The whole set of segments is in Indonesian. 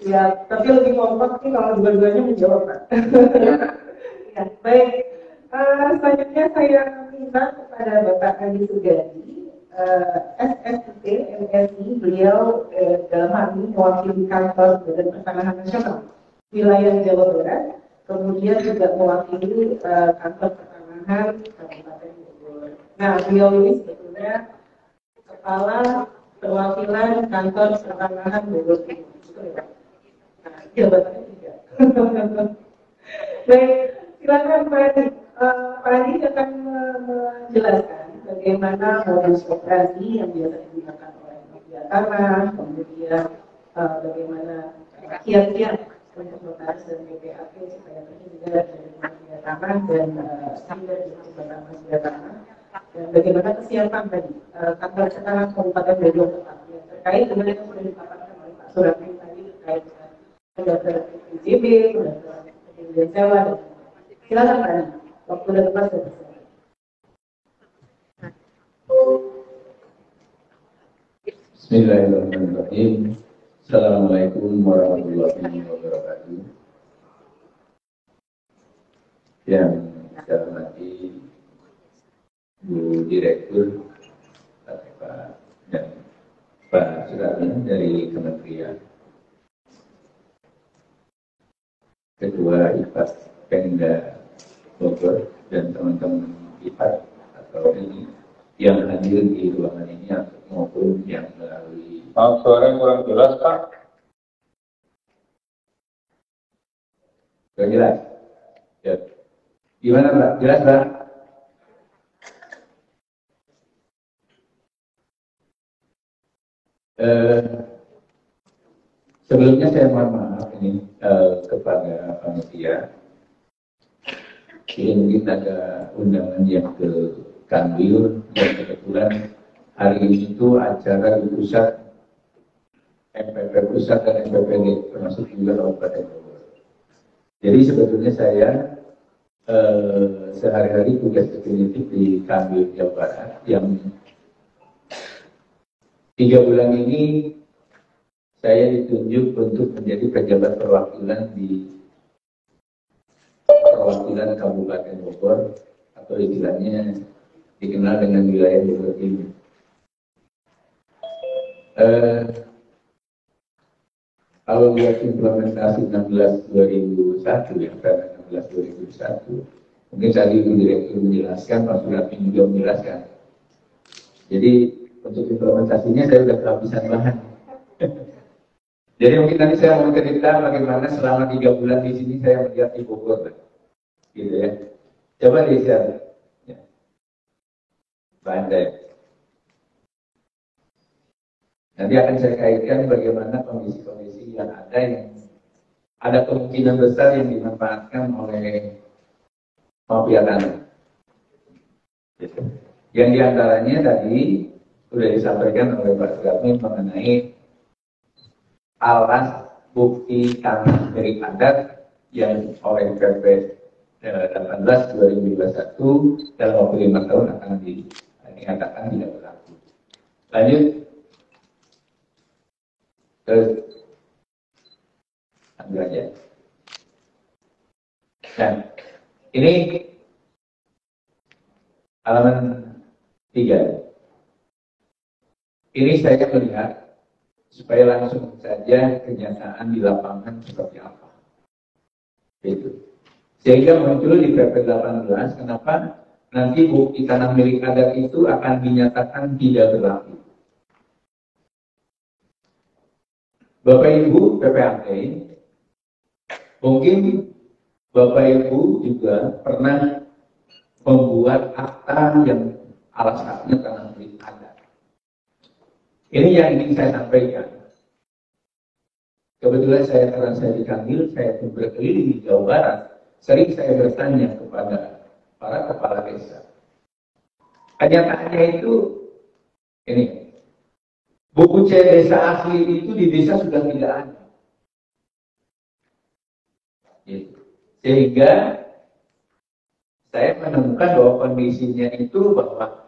Ya, tapi lebih kompak sih kalau dua-duanya menjawab, Pak. Ya, baik. Selanjutnya saya minta kepada Bapak Adi Sugadi, SSIT MSI, beliau dalam hal ini mewakili kantor Badan Pertanahan Nasional wilayah Jawa Barat, kemudian juga mewakili kantor pertanahan Kabupaten Bogor. Nah, beliau ini sebetulnya kepala perwakilan kantor pertanahan Bogor Timur. Nah, jabatannya tidak. Baik, silakan Pak Adi. Pak Adi akan menjelaskan bagaimana modus operasi yang biasa digunakan oleh mafia tanah, kemudian bagaimana kiat-kiat untuk notaris dan PPAP supaya terhindar dari mafia tanah dan standar jabatan mafia tanah, dan bagaimana kesiapan tadi kantor pertanahan Kabupaten Bogor terkait dengan yang sudah dipaparkan oleh Pak Surapri tadi terkait pendaftaran PJB, pendaftaran penjualan sewa, dan silakan Pak Adi. Waktu dan tempat sudah selesai. Bismillahirrahmanirrahim. Assalamualaikum warahmatullahi wabarakatuh. Yang saya hormati Bu Direktur Pak dan Pak Surapri dari Kementerian, Ketua IPAS Pemda Bogor dan teman-teman IPAS atau ini yang hadir di ruangan ini maupun yang melalui. Suara kurang jelas, Pak. Sudah jelas? Ya. Gimana, Pak? Jelas, Pak? Sebelumnya saya mohon maaf ini kepada panitia. Ini mungkin ada undangan yang ke Kanwil yang kebetulan hari ini itu acara di pusat MPP pusat dan MPPD termasuk juga Kabupaten Bogor. Jadi sebetulnya saya sehari-hari tugas definitif di Kanwil Jawa Barat yang 3 bulan ini saya ditunjuk untuk menjadi pejabat perwakilan di perwakilan Kabupaten Bogor atau istilahnya dikenal dengan wilayah Bogor Timur. Kalau lihat implementasi 16/2001 ya, karena 16/2001, mungkin tadi Ibu Direktur menjelaskan, Pak Surapri juga menjelaskan. Jadi untuk implementasinya saya sudah kehabisan bahan. Jadi mungkin nanti saya mau cerita bagaimana selama 3 bulan di sini saya melihat di Bogor, gitu ya. Coba dilihat, ya. Bandai. Nanti akan saya kaitkan bagaimana kondisi-kondisi yang ada kemungkinan besar yang dimanfaatkan oleh mafia tanah. Yang diantaranya tadi sudah disampaikan oleh Pak Surapri mengenai alas bukti tanah milik adat yang oleh PP 18/2021 dalam waktu 5 tahun akan dinyatakan tidak berlaku. Lanjut. Terus ambil aja. Nah, ini halaman 3. Ini saya melihat supaya langsung saja kenyataan di lapangan seperti apa. Itu. Sehingga muncul di PP 18 kenapa nanti bukti tanah milik adat itu akan dinyatakan tidak berlaku. Bapak Ibu PPAP, mungkin Bapak Ibu juga pernah membuat akta yang alas haknya tanah milik adat. Ini yang ingin saya sampaikan. Kebetulan karena saya di Kanwil, saya pun berkeliling di Jawa Barat, sering saya bertanya kepada para kepala desa. Kenyataannya itu, ini, buku C desa asli itu di desa sudah tidak ada. Sehingga saya menemukan bahwa kondisinya itu bahwa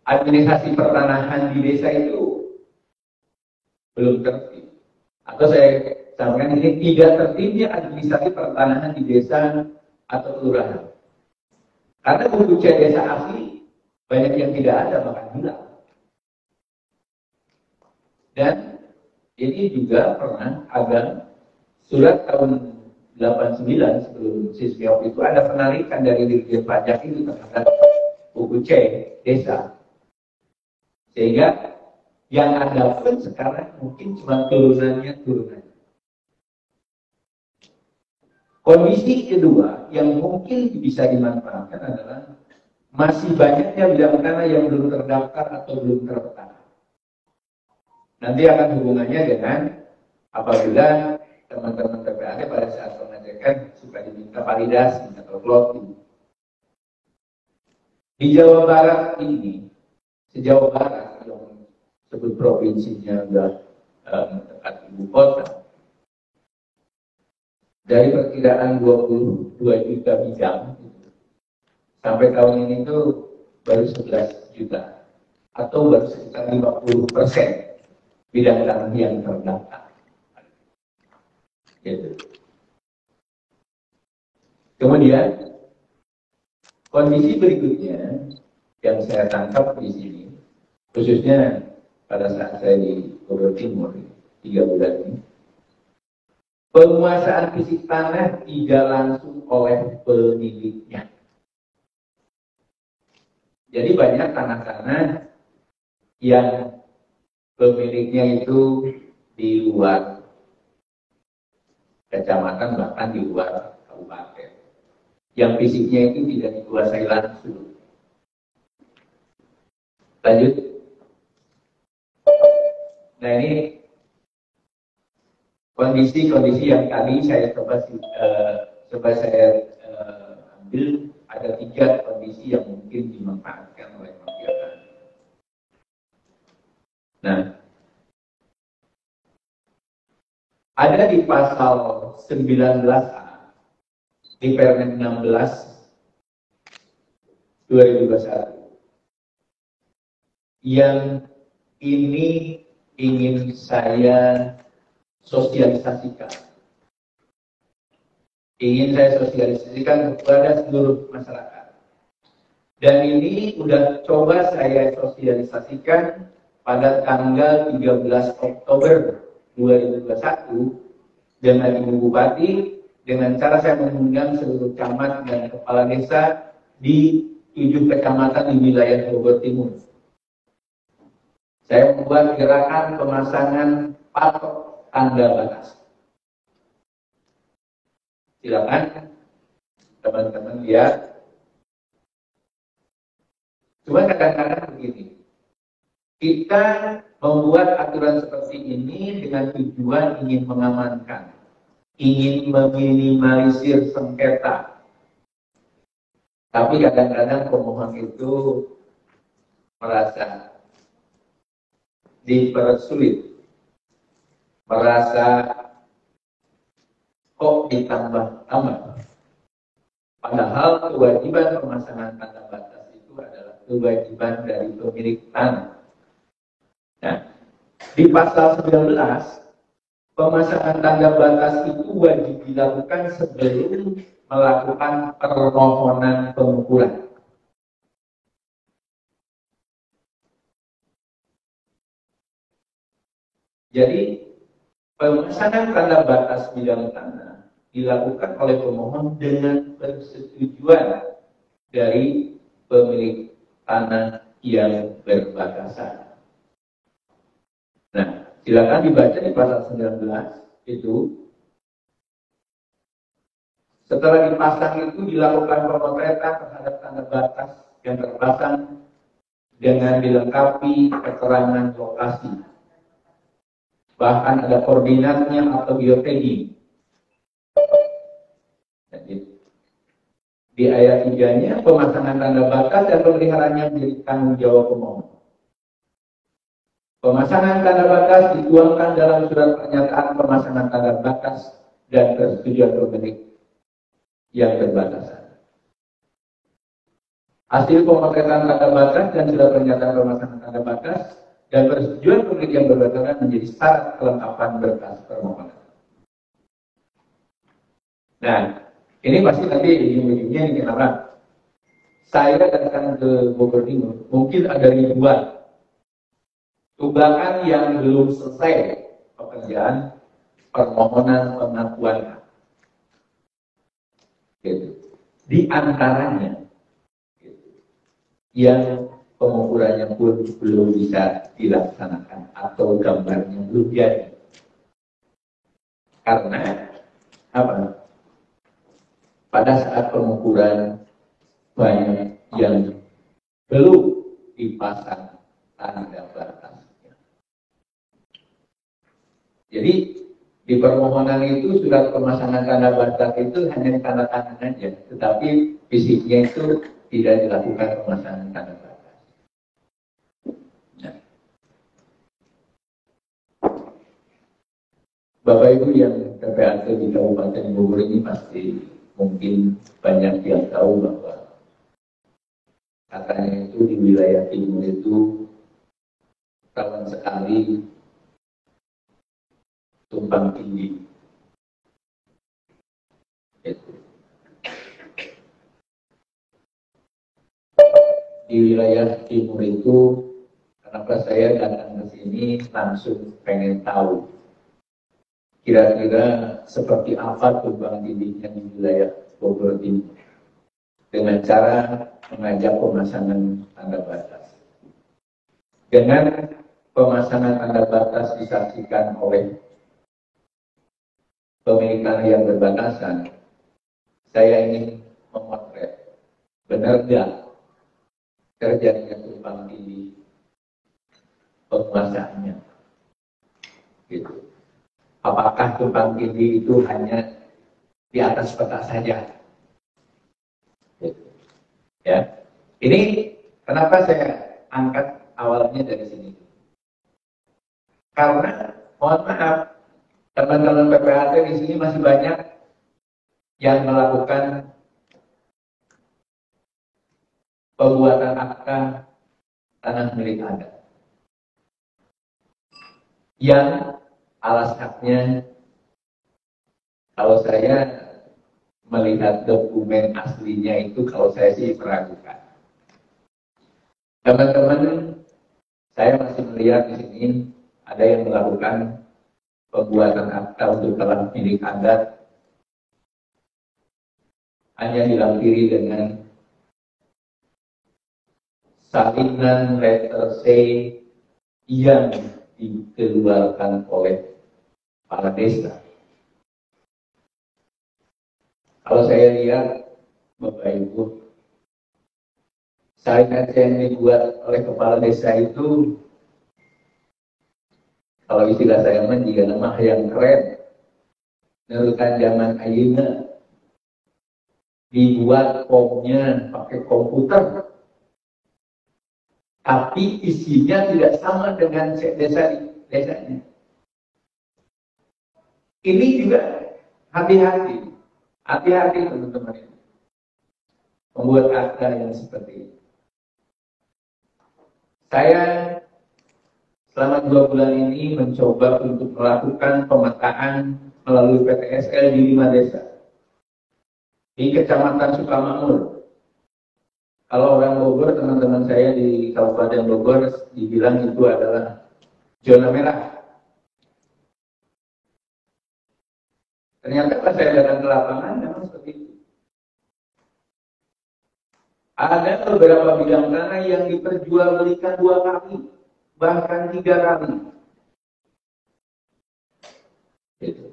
administrasi pertanahan di desa itu belum tertib. Atau saya sampaikan ini tidak tertibnya administrasi pertanahan di desa atau kelurahan. Karena buku C desa asli banyak yang tidak ada bahkan hilang. Dan ini juga pernah ada surat tahun 89 sebelum Sismiop itu ada penarikan dari Dirjen Pajak itu terhadap buku C desa. Sehingga yang ada pun sekarang mungkin cuma turunannya. Kondisi kedua yang mungkin bisa dimanfaatkan adalah masih banyaknya bidang tanah yang belum terdaftar atau belum terpeta. Nanti akan hubungannya dengan apabila teman-teman TPAD pada saat pengecekan suka diminta validasi atau plotting. Di Jawa Barat ini, sejauh barat yang sebut provinsinya sudah dekat ibu kota, dari perkiraan 22 juta bidang sampai tahun ini itu baru 11 juta atau baru sekitar 50% bidang tanah yang terdaftar. Gitu. Kemudian kondisi berikutnya yang saya tangkap di sini, khususnya pada saat saya di Bogor Timur 3 bulan ini, penguasaan fisik tanah tidak langsung oleh pemiliknya. Jadi banyak tanah-tanah yang pemiliknya itu di luar kecamatan bahkan di luar kabupaten, yang fisiknya itu tidak dikuasai langsung. Lanjut. Nah ini kondisi-kondisi yang tadi saya coba saya ambil, ada 3 kondisi yang mungkin dimanfaatkan oleh masyarakat. Nah, ada di pasal 19A di Permen 16 2021 yang ini ingin saya sosialisasikan. Ingin saya sosialisasikan kepada seluruh masyarakat. Dan ini udah coba saya sosialisasikan pada tanggal 13 Oktober 2021 dengan Ibu Bupati, dengan cara saya mengundang seluruh camat dan kepala desa di 7 kecamatan di wilayah Bogor Timur. Saya membuat gerakan pemasangan patok tanda batas. Silakan teman-teman lihat. Cuma kadang-kadang begini, kita membuat aturan seperti ini dengan tujuan ingin mengamankan, ingin meminimalisir sengketa. Tapi kadang-kadang pemohon itu merasa dipersulit, merasa kok ditambah-tambah. Padahal kewajiban pemasangan tanda batas itu adalah kewajiban dari pemilik tanah. Nah, di pasal 19, pemasangan tanda batas itu wajib dilakukan sebelum melakukan permohonan pengukuran. Jadi, pemasangan tanda batas bidang tanah dilakukan oleh pemohon dengan persetujuan dari pemilik tanah yang berbatasan. Nah, silakan dibaca di pasal 19 itu. Setelah dipasang itu dilakukan pemotretan terhadap tanda batas yang terpasang dengan dilengkapi keterangan lokasi. Bahkan ada koordinatnya atau geotagging. Di ayat 3-nya, pemasangan tanda batas dan pemeliharaannya menjadi tanggung jawab pemohon. Pemasangan tanda batas dituangkan dalam surat pernyataan pemasangan tanda batas dan persetujuan pemilik yang berbatasan. Hasil pemotretan tanda batas dan surat pernyataan pemasangan tanda batas dan persetujuan pemilik yang berbatasan menjadi syarat kelengkapan berkas permohonan. Nah, ini pasti nanti ujung-ujungnya ini kenapa? Saya datang ke Bogor Timur, mungkin ada ribuan tunggakan yang belum selesai pekerjaan permohonan pengakuan hak. Gitu. Di antaranya gitu, yang pengukurannya pun belum bisa dilaksanakan atau gambarnya belum jadi. Karena apa? Pada saat pengukuran banyak yang belum dipasang tanda batasnya. Jadi di permohonan itu surat pemasangan tanda batas itu hanya tanda tangan saja, tetapi fisiknya itu tidak dilakukan pemasangan tanda batas. Nah. Bapak Ibu yang PPAT di Kabupaten Bogor ini pasti mungkin banyak yang tahu bahwa katanya itu di wilayah timur itu rawan sekali tumpang tindih. Itu. Di wilayah timur itu, kenapa saya datang ke sini langsung pengen tahu kira-kira seperti apa tumpang tindihnya di wilayah Bogor Timur dengan cara mengajak pemasangan tanda batas. Dengan pemasangan tanda batas disaksikan oleh pemilik tanah yang berbatasan, saya ingin memotret benar nggak terjadinya tumpang tindih penguasaannya. Gitu. Apakah tumpang tindih itu hanya di atas peta saja? Gitu. Ya, ini kenapa saya angkat awalnya dari sini? Karena mohon maaf, teman-teman PPAT di sini masih banyak yang melakukan pembuatan akta tanah milik adat yang alas haknya, kalau saya melihat dokumen aslinya itu, kalau saya sih meragukan. Teman-teman, saya masih melihat di sini ada yang melakukan pembuatan akta untuk tanah milik adat hanya dilampiri dengan salinan letter C yang dikeluarkan oleh kepala desa. Kalau saya lihat, Bapak Ibu, salinan C yang dibuat oleh kepala desa itu, kalau istilah saya juga nama yang keren, merupakan zaman ayeuna, dibuat formnya pakai komputer, tapi isinya tidak sama dengan desanya. Ini juga hati-hati teman-teman, membuat akta yang seperti ini. Saya selama 2 bulan ini mencoba untuk melakukan pemetaan melalui PTSL di 5 desa di Kecamatan Sukamakmur. Kalau orang Bogor, teman-teman saya di Kabupaten Bogor dibilang itu adalah zona merah. Ternyata pas saya datang ke lapangan memang seperti itu. Ada beberapa bidang tanah yang diperjualbelikan 2 kali, bahkan 3 kali. Gitu.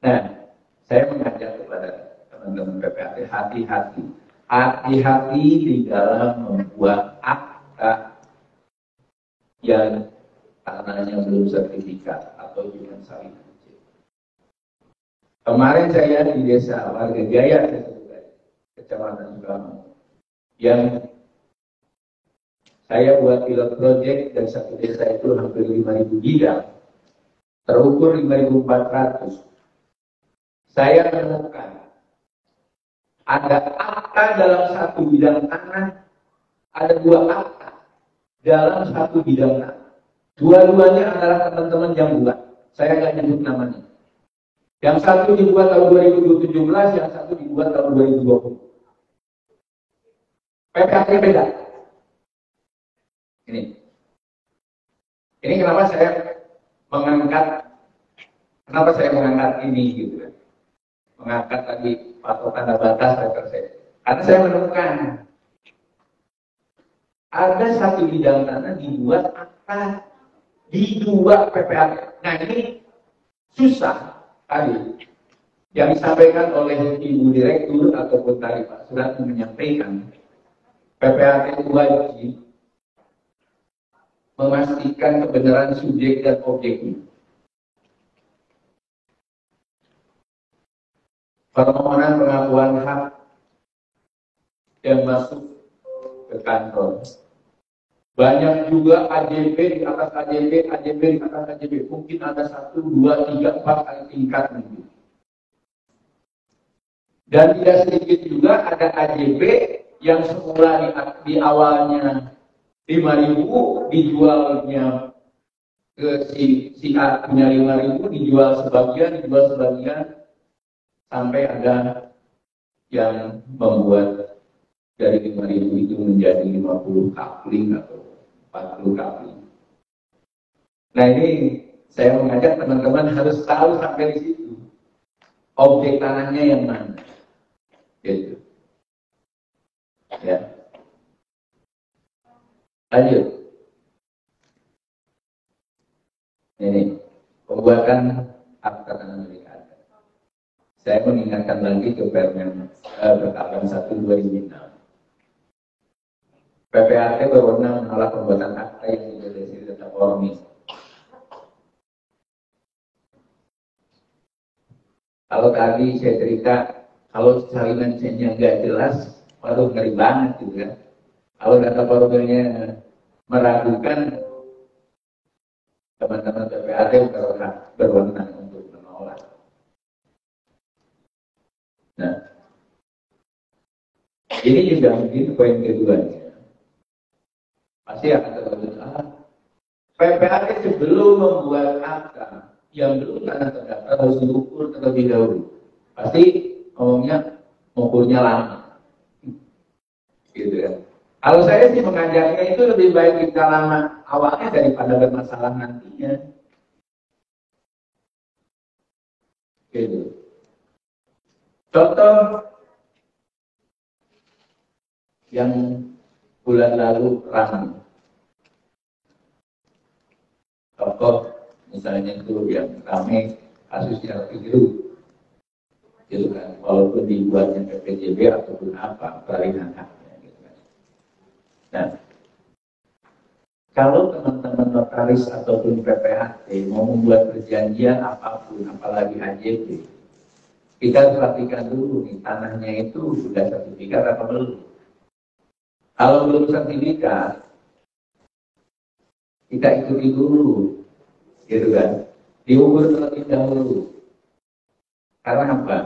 Nah, saya mengajak kepada teman-teman PPAT, hati-hati. Hati-hati di dalam membuat akta yang tanahnya belum sertifikat atau cuma salinan. Kemarin saya di desa Warga Jaya, Kecamatan Sukamakmur, yang saya buat pilot project dan satu desa itu hampir 5.000 bidang, terukur 5.400. Saya menemukan ada akta dalam satu bidang tanah, ada 2 akta dalam satu bidang tanah. Dua-duanya adalah teman-teman yang buat. Saya nggak nyebut namanya. Yang satu dibuat tahun 2017, yang satu dibuat tahun 2020. PPAT beda. Ini kenapa saya mengangkat ini gitu kan. Mengangkat tadi patokan batas referensi. Karena saya menemukan ada satu bidang tanah dibuat akta di dua PPAT. Nah ini susah tadi yang disampaikan oleh Ibu Direktur ataupun tadi Pak Surat menyampaikan PPAT itu wajib memastikan kebenaran subjek dan objeknya. Permohonan pengakuan hak yang masuk ke kantor. Banyak juga AJB di atas AJB, AJB di atas AJB. Mungkin ada 1, 2, 3, 4 kali tingkat mungkin. Dan tidak sedikit juga ada AJB yang semula di awalnya 5.000 dijualnya ke si A punya 5.000, dijual sebagian sampai ada yang membuat dari 5.000 itu menjadi 50 kapling atau 40 kapling. Nah ini saya mengajak teman-teman harus tahu sampai di situ objek tanahnya yang mana, gitu. Ya. Lanjut. Ini pembuatan akta tanah milik adat. Saya mengingatkan lagi ke Permen Perkab 1 2006. PPAT berwenang menolak pembuatan akta yang tidak dari tetap ormi. Kalau tadi saya cerita, kalau salinan chainnya nggak jelas, waduh ngeri banget gitu kan. Kalau data formilnya meragukan, teman-teman PPAT berwenang untuk menolak. Nah, ini juga mungkin poin keduanya. Pasti akan terlalu PPAT sebelum membuat akta yang belum tanah terdaftar harus diukur terlebih dahulu. Pasti ngomongnya mengukurnya lama, gitu kan. Kalau saya sih mengajaknya itu lebih baik kita lama awalnya daripada bermasalah nantinya. Gitu. Contoh yang bulan lalu ramai. Tokoh misalnya itu yang ramai kasusnya itu kan, walaupun dibuatnya PPJB ataupun apa peralihan haknya gitu kan. Nah, kalau teman-teman notaris ataupun PPAT mau membuat perjanjian apapun, apalagi AJB, kita perhatikan dulu nih tanahnya itu sudah sertifikat apa belum. Kalau belum sertifikat, kita ikuti dulu, gitu kan, diukur terlebih dahulu. Karena apa?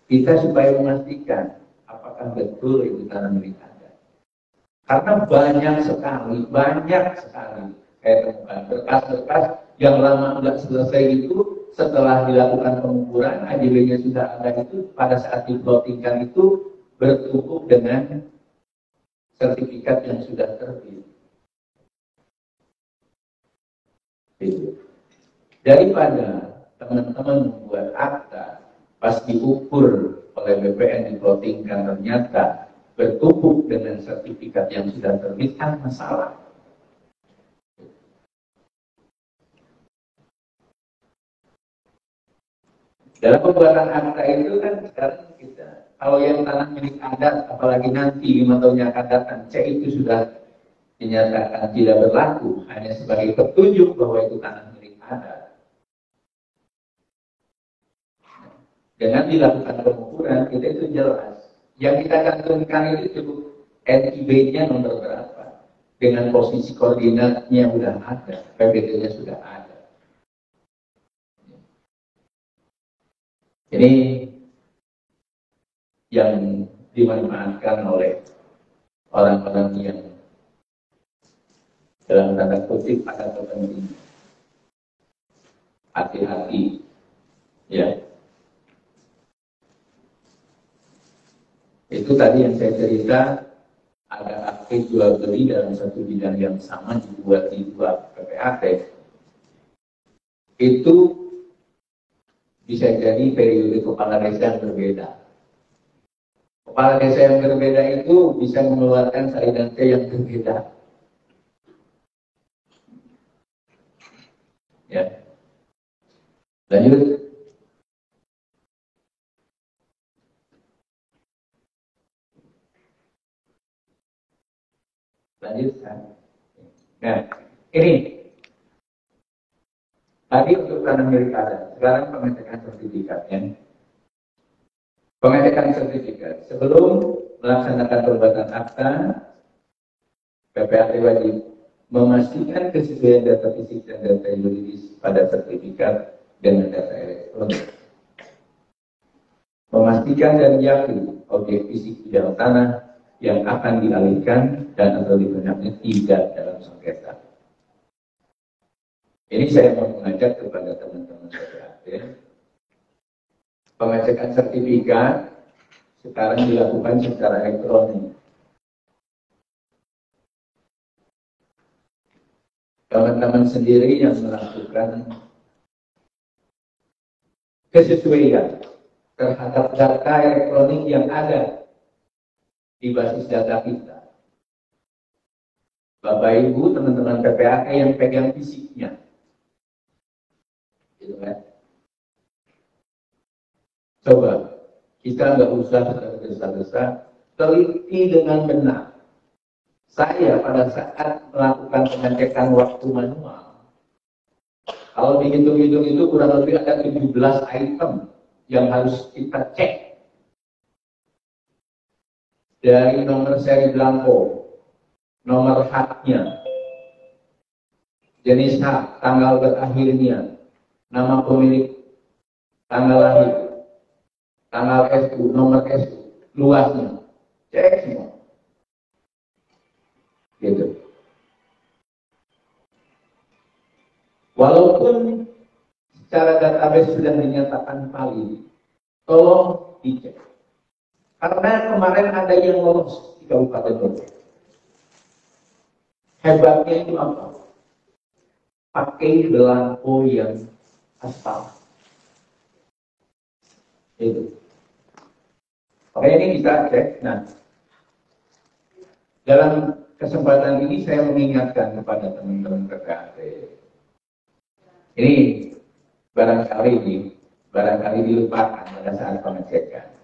Kita supaya memastikan apakah betul itu tanah milik Anda. Karena banyak sekali kayak temukan berkas-berkas yang lama nggak selesai itu, setelah dilakukan pengukuran AJB-nya sudah ada itu, pada saat diplottingkan itu bertumpuk dengan sertifikat yang sudah terbit. Gitu. Daripada teman-teman membuat akta pas diukur oleh BPN diplottingkan ternyata bertumpuk dengan sertifikat yang sudah terbit, kan masalah. Dalam pembuatan akta itu kan sekarang kita, kalau yang tanah milik adat, apalagi nanti 5 tahun yang akan datang, C itu sudah dinyatakan tidak berlaku, hanya sebagai petunjuk bahwa itu tanah milik adat. Dengan dilakukan pengukuran, kita itu jelas. Yang kita cantumkan itu cukup NIB-nya nomor berapa. Dengan posisi koordinatnya sudah ada, PBT-nya sudah ada. Ini yang dimanfaatkan oleh orang-orang yang dalam tanda kutip ada kepentingan. Hati-hati, ya. Itu tadi yang saya cerita, ada aktif jual beli dalam satu bidang yang sama dibuat di dua PPAT. Itu bisa jadi periode kepala desa yang berbeda. Kepala desa yang berbeda itu bisa mengeluarkan salinan C yang berbeda. Ya. Lanjut. Nah, ini tadi untuk tanah milik adat. Sekarang pengecekan sertifikat, ya. Pengecekan sertifikat sebelum melaksanakan pembuatan akta, PPAT wajib memastikan kesesuaian data fisik dan data yuridis pada sertifikat dengan data elektronik. Memastikan dan yakin objek fisik di dalam tanah yang akan dialihkan dan atau digunakan tidak dalam sengketa. Ini saya mau mengajak kepada teman-teman PPAT, pengecekan sertifikat sekarang dilakukan secara elektronik. Teman-teman sendiri yang melakukan kesesuaian terhadap data elektronik yang ada di basis data kita. Bapak Ibu, teman-teman PPAT yang pegang fisiknya. Gitu kan? Coba, kita nggak usah tergesa-gesa, teliti dengan benar. Saya pada saat melakukan pengecekan waktu manual, kalau dihitung-hitung itu kurang lebih ada 17 item yang harus kita cek. Dari nomor seri blanko, nomor haknya, jenis hak, tanggal berakhirnya, nama pemilik, tanggal lahir, tanggal SU, nomor SU, luasnya, cek semua. Gitu. Walaupun secara database sudah dinyatakan valid, tolong dicek. Karena kemarin ada yang lolos di Kabupaten Bogor. Hebatnya itu apa? Pakai belangko yang aspal. Itu. Oke, ini kita cek. Nah, dalam kesempatan ini saya mengingatkan kepada teman-teman PPAT. Ini barangkali dilupakan pada saat pengecekan.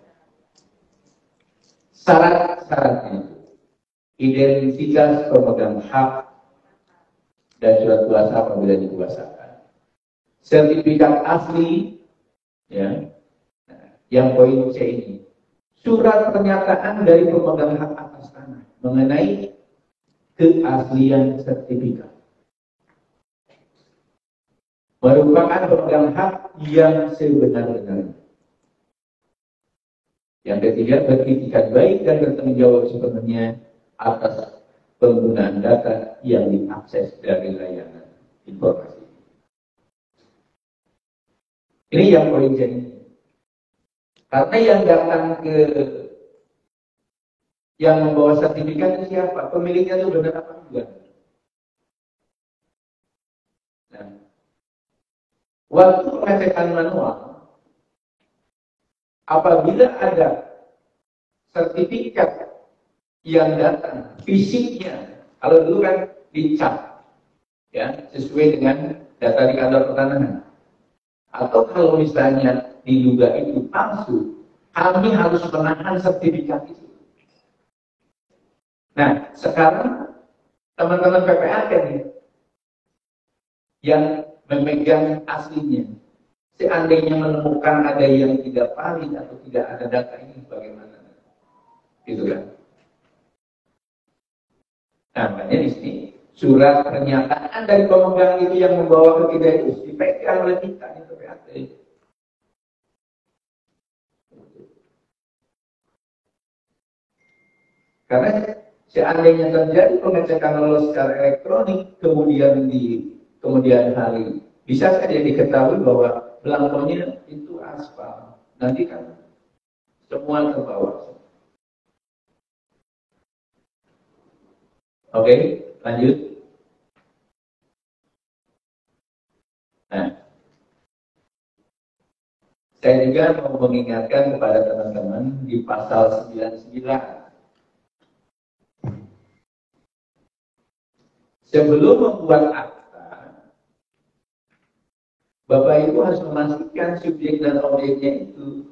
Syarat-syaratnya itu identitas pemegang hak dan surat kuasa apabila dikuasakan, sertifikat asli, ya, yang poin C ini, surat pernyataan dari pemegang hak atas tanah mengenai keaslian sertifikat, merupakan pemegang hak yang sebenar-benarnya. Yang ketiga, beretikat baik dan bertanggung jawab sepenuhnya atas penggunaan data yang diakses dari layanan informasi. Ini yang poin ini. Karena yang datang ke yang membawa sertifikat itu siapa? Pemiliknya itu benar apa enggak? Nah, waktu pengecekan manual, apabila ada sertifikat yang datang fisiknya, kalau dulu kan dicap, ya, sesuai dengan data di kantor pertanahan, atau kalau misalnya diduga itu palsu, kami harus menahan sertifikat itu. Nah, sekarang teman-teman PPAT nih yang memegang aslinya, seandainya menemukan ada yang tidak valid atau tidak ada data ini bagaimana? Gitu kan? Nah, makanya di sini surat pernyataan dari pemegang itu yang membawa ke kita itu dipegang oleh kita di PPAT. Karena Seandainya terjadi pengecekan lolos secara elektronik, kemudian di kemudian hari, bisa saja diketahui bahwa belangkonya itu aspal. Nanti kan semua terbawa. Oke, lanjut. Nah, saya juga mau mengingatkan kepada teman-teman di pasal 99. Sebelum membuat akta, Bapak Ibu harus memastikan subjek dan objeknya itu.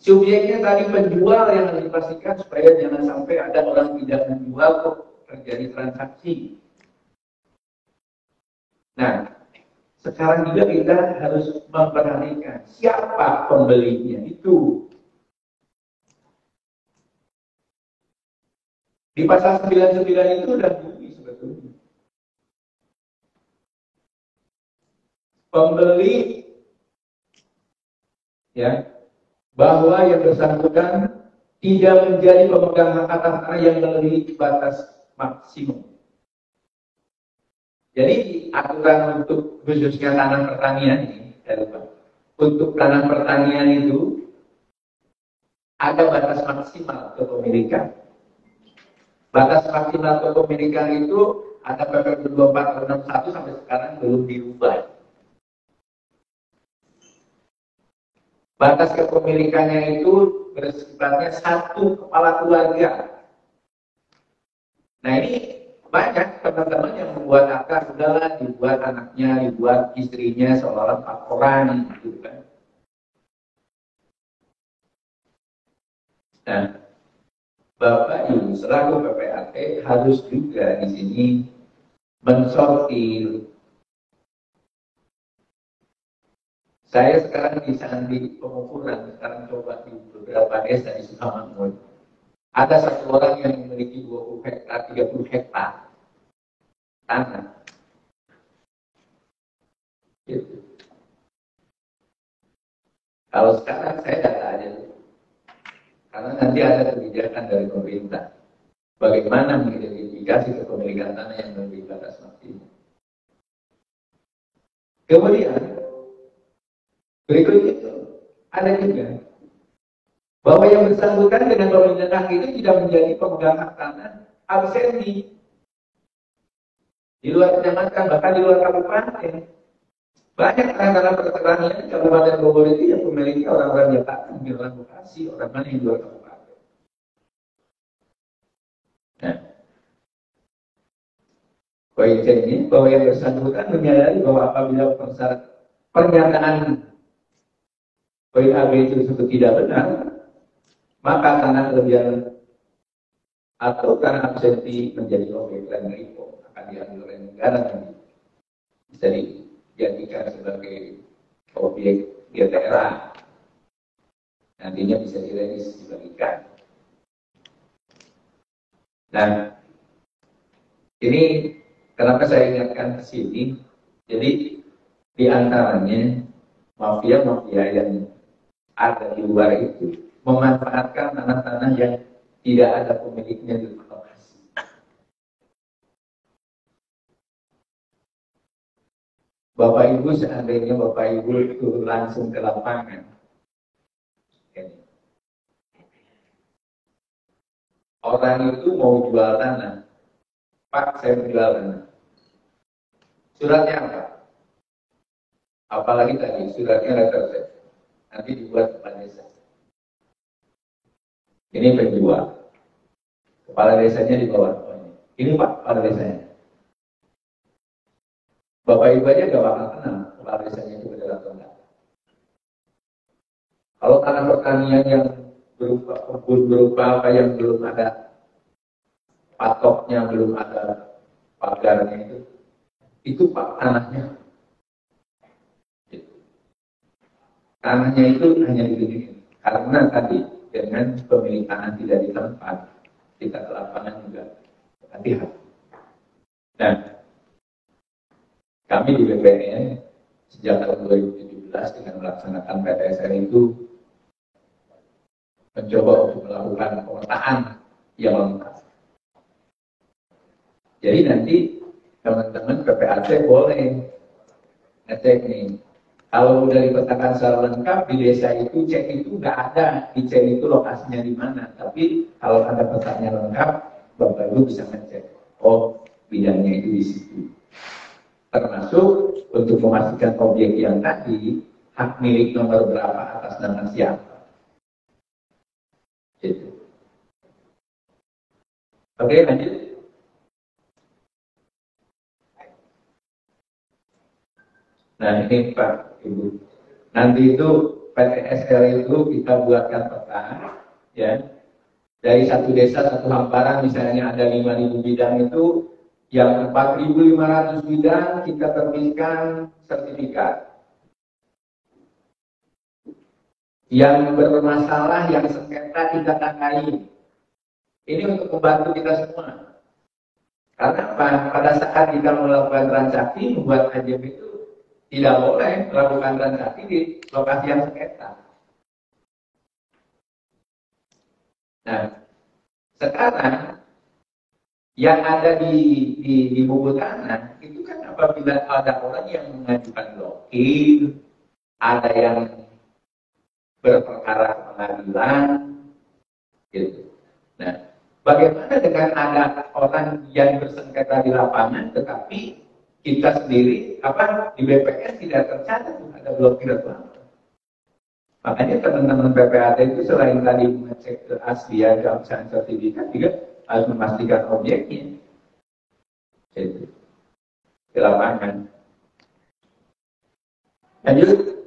Subjeknya tadi penjual yang harus dipastikan supaya jangan sampai ada orang tidak menjual kok terjadi transaksi. Nah, sekarang juga kita harus memperhatikan siapa pembelinya itu. Di pasal 99 itu sudah bunyi sebetulnya. Pembeli ya, bahwa yang bersangkutan tidak menjadi pemegang hak atas tanah yang melebihi batas maksimum. Jadi aturan untuk khususnya tanah pertanian ini, untuk tanah pertanian itu ada batas maksimal kepemilikan. Batas maksimal kepemilikan itu ada PP 24 tahun 61 sampai sekarang belum dirubah. Batas kepemilikannya itu bersifatnya satu kepala keluarga. Nah ini banyak teman-teman yang membuat akad, sudahlah dibuat anaknya, dibuat istrinya seolah-olah 4 orang gitu kan. Nah, Bapak Ibu selaku PPAT harus juga di sini mensortir. Saya sekarang di pengukuran, sekarang coba di beberapa desa di Sukamakmur. Ada satu orang yang memiliki 20 hektar, 30 hektar tanah. Gitu. Kalau sekarang saya data aja, karena nanti ada kebijakan dari pemerintah. Bagaimana mengidentifikasi kepemilikan tanah yang lebih batas maksimum. Kemudian, berikut itu ada juga bahwa yang bersangkutan dengan pemilikan hak itu tidak menjadi pemegang hak tanah absensi di luar kecamatan, bahkan di luar kabupaten. Banyak tanah-tanah pertanian di Kabupaten Bogor itu yang memiliki orang-orang Jakarta, orang Bekasi, orang mana yang di luar kabupaten. Nah, poin ini bahwa yang bersangkutan menyadari bahwa apabila pernyataan poin AB itu tersebut tidak benar, maka tanah kelebihan atau tanah absensi menjadi objek land reform akan diambil oleh negara nanti bisa dijadikan sebagai objek GTRA, nantinya bisa direnis dibagikan. Nah, ini kenapa saya ingatkan ke sini? Jadi di antaranya mafia-mafia yang ada di luar itu memanfaatkan tanah-tanah yang tidak ada pemiliknya di lokasi. Bapak Ibu, seandainya Bapak Ibu itu langsung ke lapangan, orang itu mau jual tanah, Pak saya jual tanah. Suratnya apa? Apalagi tadi suratnya letter nanti dibuat kepala desa. Ini penjual. Kepala desanya di bawah. Ini Pak kepala desanya. Bapak Ibu aja gak bakal kenal kepala desanya itu benar atau enggak. Kalau tanah pertanian yang berupa kebun berupa apa yang belum ada patoknya, belum ada pagarnya itu Pak tanahnya. Tanahnya itu hanya digini karena tadi dengan pemilik tanah tidak di tempat, kita ke lapangan juga hati-hati. Nah, kami di BPN sejak tahun 2017 dengan melaksanakan PTSN itu mencoba untuk melakukan pemetaan yang lengkap. Jadi nanti teman-teman PPAT boleh ngecek nih. Kalau udah dipetakan secara lengkap di desa itu, cek itu nggak ada di cek itu lokasinya di mana. Tapi kalau ada petanya lengkap, Bapak Ibu bisa ngecek. Oh, bidangnya itu di situ. Termasuk untuk memastikan objek yang tadi hak milik nomor berapa atas nama siapa. Gitu. Oke, lanjut. Nah ini Pak Ibu, nanti itu PTSL itu kita buatkan peta, ya. Dari satu desa, satu hamparan, misalnya ada 5.000 bidang itu, yang 4.500 bidang kita terbitkan sertifikat. Yang bermasalah, yang sengketa kita tangani. Ini untuk membantu kita semua. Karena apa? Pada saat kita melakukan transaksi, membuat AJB itu tidak boleh melakukan transaksi di lokasi yang sengketa. Nah, sekarang yang ada di buku tanah itu kan apabila ada orang yang mengajukan blokir, ada yang berperkara ke pengadilan, gitu. Nah, bagaimana dengan ada orang yang bersengketa di lapangan, tetapi kita sendiri di BPS tidak tercatat ada blokir atau apa. Makanya teman-teman PPAT itu selain tadi mengecek keaslian keabsahan sertifikat juga harus memastikan objeknya. Itu di lapangan. Lanjut.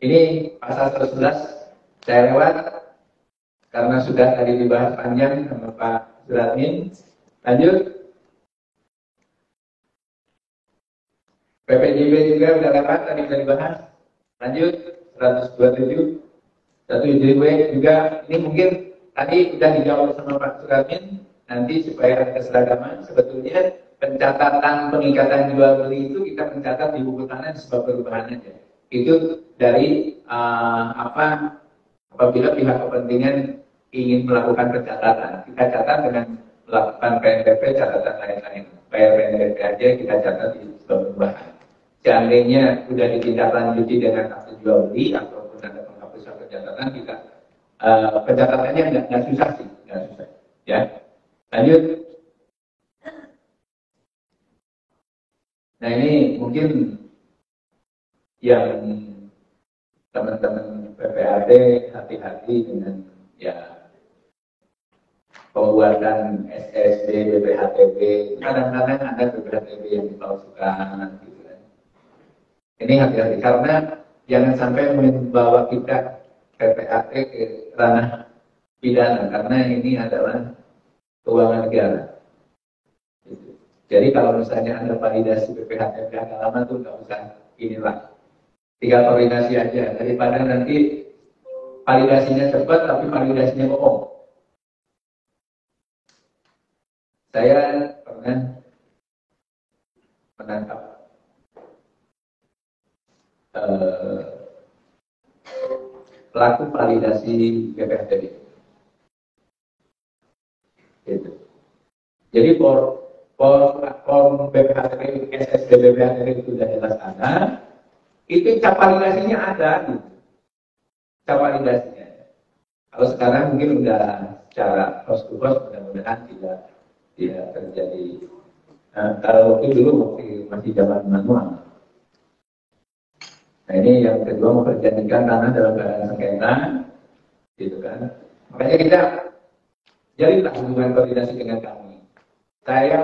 Ini pasal 11 saya lewat karena sudah tadi dibahas panjang sama Pak Suratmin. Lanjut. PPJB juga sudah lewat tadi sudah dibahas. Lanjut 127. 127W juga ini mungkin tadi sudah dijawab sama Pak Suratmin. Nanti supaya ada keseragaman, sebetulnya pencatatan pengikatan jual beli itu kita mencatat di buku tanah sebab perubahan aja. Itu dari apabila pihak kepentingan ingin melakukan pencatatan, kita catat dengan melakukan PNBP catatan lain-lain. PNBP aja kita catat di sebab perubahan. Seandainya sudah ditindaklanjuti dengan akte jual beli ataupun ada penghapusan pencatatan, kita pencatatannya nggak susah sih, nggak susah. Ya, lanjut. Nah ini mungkin yang teman-teman PPAT hati-hati dengan ya pembuatan SSD, BPHTB. Kadang-kadang ada BPHTB yang dipalsukan gitu kan. Ini hati-hati karena jangan sampai membawa kita PPAT ke ranah pidana karena ini adalah keuangan negara. Gitu. Jadi kalau misalnya ada validasi BPHTB agak lama tuh nggak usah inilah. Tinggal koordinasi aja daripada nanti validasinya cepat tapi validasinya bohong. Saya pernah menangkap pelaku validasi BPHTB. Gitu. Jadi form BPHTB, SSD BPHTB itu sudah jelas ada. Itu cap validasinya ada, gitu. Cap validasinya. Kalau sekarang mungkin udah secara host to host, mudah-mudahan tidak terjadi. Nah, kalau waktu dulu masih zaman manual. Nah ini yang kedua memperjanjikan tanah dalam keadaan sengketa, gitu kan. Makanya kita jalinlah hubungan koordinasi dengan kami. Saya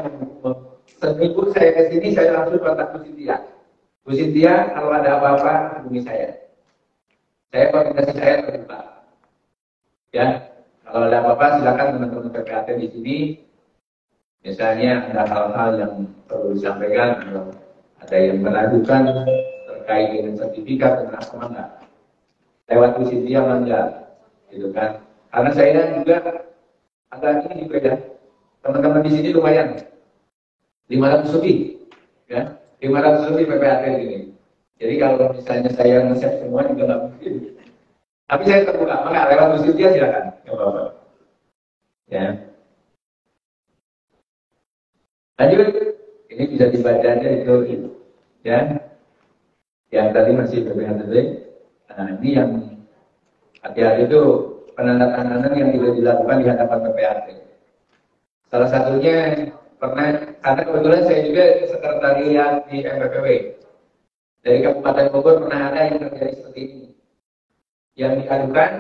seminggu saya ke sini saya langsung kontak Bu Sintia. Bu Sintia, kalau ada apa-apa, hubungi saya. Saya koordinasi saya terbuka. Ya, kalau ada apa-apa, silakan teman-teman PPAT di sini. Misalnya ada hal-hal yang perlu disampaikan, kalau ada yang meragukan terkait dengan sertifikat, kenapa enggak? Lewat Bu Sintia enggak, gitu kan? Karena saya juga agak ini juga ya. Teman-teman di sini lumayan, 500 lebih, ya. 500 lebih PPAT ini. Jadi kalau misalnya saya nge-save semua juga nggak mungkin. Tapi saya terbuka, maka lewat Bu Sintia silakan. Nggak apa-apa. Ya. Lanjut, ini bisa dibaca aja itu, ya. Yang tadi masih BPHTB. Nah, ini yang hati-hati itu penandatanganan yang tidak dilakukan di hadapan PPAT. Salah satunya pernah, karena kebetulan saya juga sekretariat di MPPW. Dari Kabupaten Bogor pernah ada yang terjadi seperti ini. Yang diadukan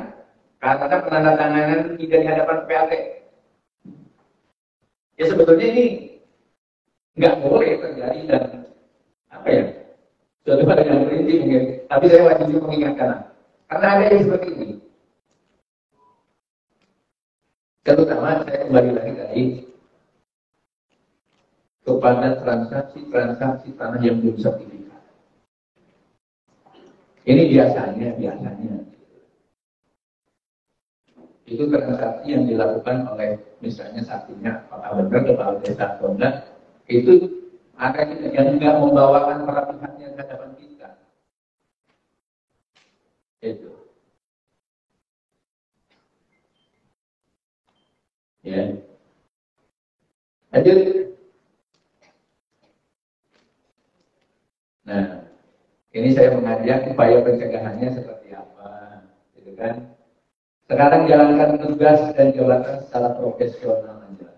karena penandatanganan tidak di hadapan PPAT. Ya sebetulnya ini nggak boleh terjadi dan apa ya? Suatu hal yang prinsip mungkin. Tapi saya wajib mengingatkan. Karena ada yang seperti ini. Terutama saya kembali lagi tadi kepada transaksi tanah yang belum sertifikat. Ini biasanya itu transaksi yang dilakukan oleh misalnya saksinya apakah benar kepala desa atau enggak, itu ada yang enggak membawakan para pihaknya ke hadapan kita. Itu. Ya. Lanjut. Nah, ini saya mengajak upaya pencegahannya seperti apa, gitu kan? Sekarang jalankan tugas dan jabatan secara profesional aja.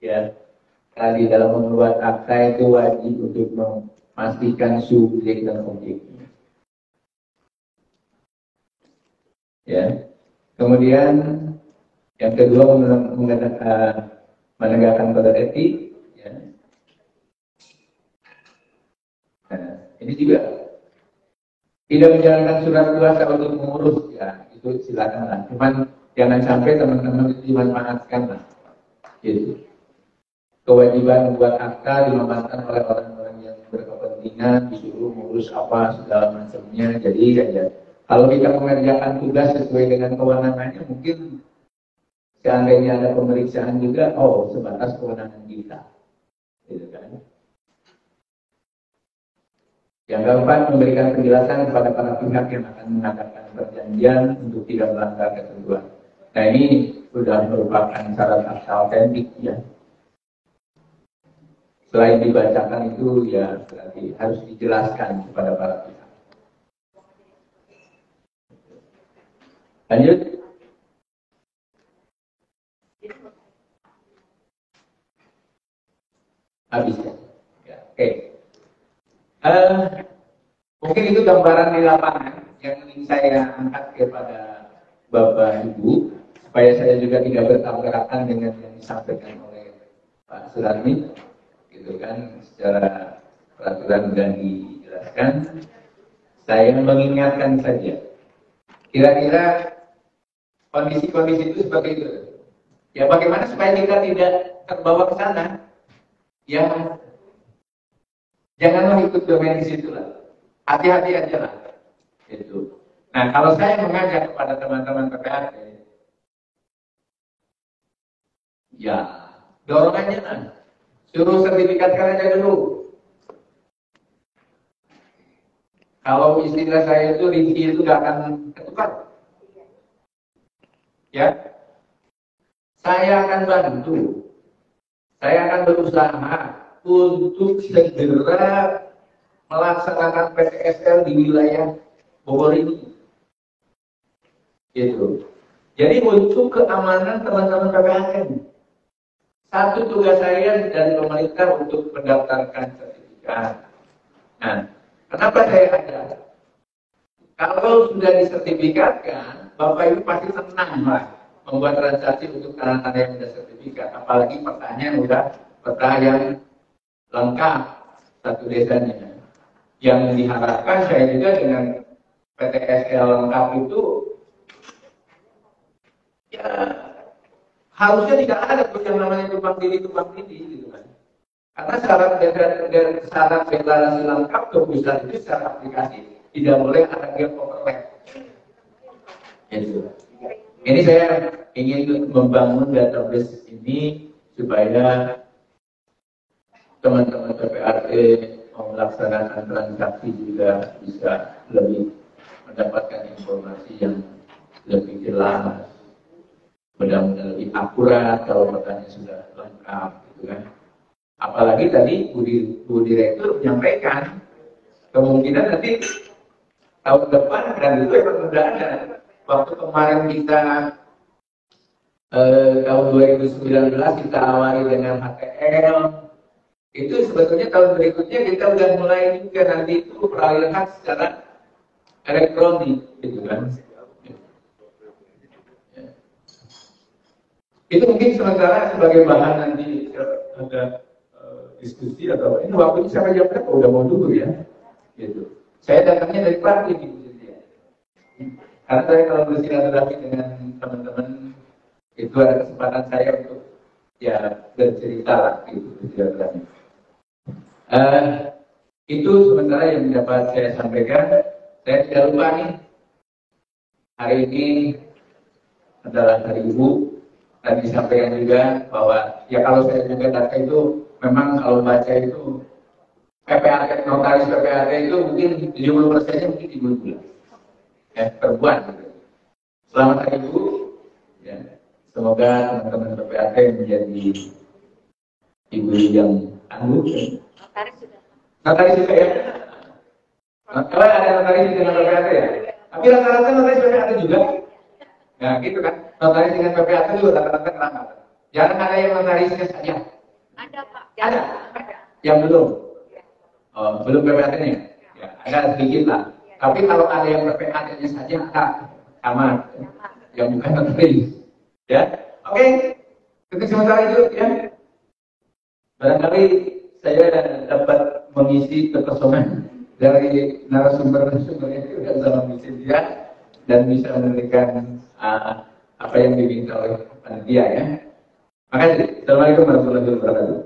Ya, tadi dalam membuat akta itu wajib untuk memastikan subjek dan objeknya. Ya, kemudian yang kedua menegakkan kode etik. Ya. Nah, ini juga tidak menjalankan surat kuasa untuk mengurus, ya itu silakan lah. Cuman jangan sampai teman-teman itu dimanfaatkan lah. Gitu. Kewajiban membuat akta dimanfaatkan oleh orang-orang yang berkepentingan, disuruh mengurus apa segala macamnya. Jadi ya, kalau kita mengerjakan tugas sesuai dengan kewenangannya, mungkin seandainya ada pemeriksaan juga, oh sebatas kewenangan kita. Gitu kan. Yang keempat, memberikan penjelasan kepada para pihak yang akan mengadakan perjanjian untuk tidak melanggar ketentuan. Nah ini sudah merupakan syarat akta autentik ya. Selain dibacakan itu ya berarti harus dijelaskan kepada para pihak. Lanjut. Habis ya. Oke. Mungkin itu gambaran di lapangan yang ingin saya angkat kepada Bapak Ibu supaya saya juga tidak bertabrakan dengan yang disampaikan oleh Pak Sularmi, gitu kan, secara peraturan sudah dijelaskan. Saya mengingatkan saja, kira-kira kondisi-kondisi itu seperti itu. Ya bagaimana supaya kita tidak terbawa ke sana? Ya janganlah ikut domain di situ lah. Hati-hati aja lah. Itu. Nah, kalau saya mengajak kepada teman-teman PPAT, ya, dorong aja lah. Suruh sertifikatkan aja dulu. Kalau istilah saya itu, rinci itu gak akan ketukar. Ya. Saya akan bantu. Saya akan berusaha untuk segera melaksanakan PTSL di wilayah Bogor ini. Gitu. Jadi untuk keamanan teman-teman PPAT. Satu tugas saya dari pemerintah untuk mendaftarkan sertifikat. Nah, kenapa saya ada? Kalau sudah disertifikatkan, Bapak Ibu pasti senang lah membuat transaksi untuk anak-anak yang sudah sertifikat. Apalagi petanya udah peta yang lengkap satu desanya. Yang diharapkan saya juga dengan PTSL lengkap itu ya harusnya tidak ada tuh yang namanya tumpang tindih gitu kan. Karena syarat deklarasi lengkap keputusan itu secara aplikasi tidak boleh ada gap overlap. Itu. Ini saya ingin membangun database ini supaya teman-teman PPAT melaksanakan transaksi juga bisa lebih mendapatkan informasi yang lebih jelas. mudah-mudahan lebih akurat kalau pertanyaan sudah lengkap, gitu kan. Apalagi tadi Bu Direktur menyampaikan kemungkinan nanti tahun depan dan itu memang sudah ada. Waktu kemarin kita tahun 2019 kita awali dengan HTL, itu sebetulnya tahun berikutnya kita udah mulai juga nanti itu peralihan secara elektronik, gitu kan. Itu mungkin sementara sebagai bahan nanti ada diskusi atau ini waktunya sampai jam berapa udah mau dulu ya, gitu. Saya datangnya dari pagi di karena saya kalau bersilaturahmi dengan teman-teman itu ada kesempatan saya untuk ya bercerita lah gitu bersilaturahmi. Itu sementara yang dapat saya sampaikan. Saya tidak lupa nih, hari ini adalah hari Ibu. Dan disampaikan juga bahwa ya kalau saya juga data itu memang kalau baca itu PPAT, notaris PPAT itu mungkin 70%-nya mungkin ibu-ibu ya, perempuan gitu. Selamat hari Ibu ya. Semoga teman-teman PPAT menjadi ibu yang tangguh ya. Notaris juga ya. Kalau ada notaris dengan PPAT ya, tapi rata-rata notaris PPAT juga. Nah gitu kan, notaris dengan PPAT itu rata-rata kenapa? Jarang ada yang notarisnya saja. Ada Pak. Ada? Yang belum? Oh, belum PPAT-nya? Ya, ada sedikit lah. Tapi kalau ada yang PPAT-nya saja, ada. Sama. Yang bukan notaris. Ya, oke. Kita sementara itu ya. Barangkali saya dapat mengisi kekosongan dari narasumber-narasumber itu dan sama misi dia dan bisa memberikan apa yang diminta oleh panitia ya. Makasih. Assalamualaikum warahmatullahi wabarakatuh.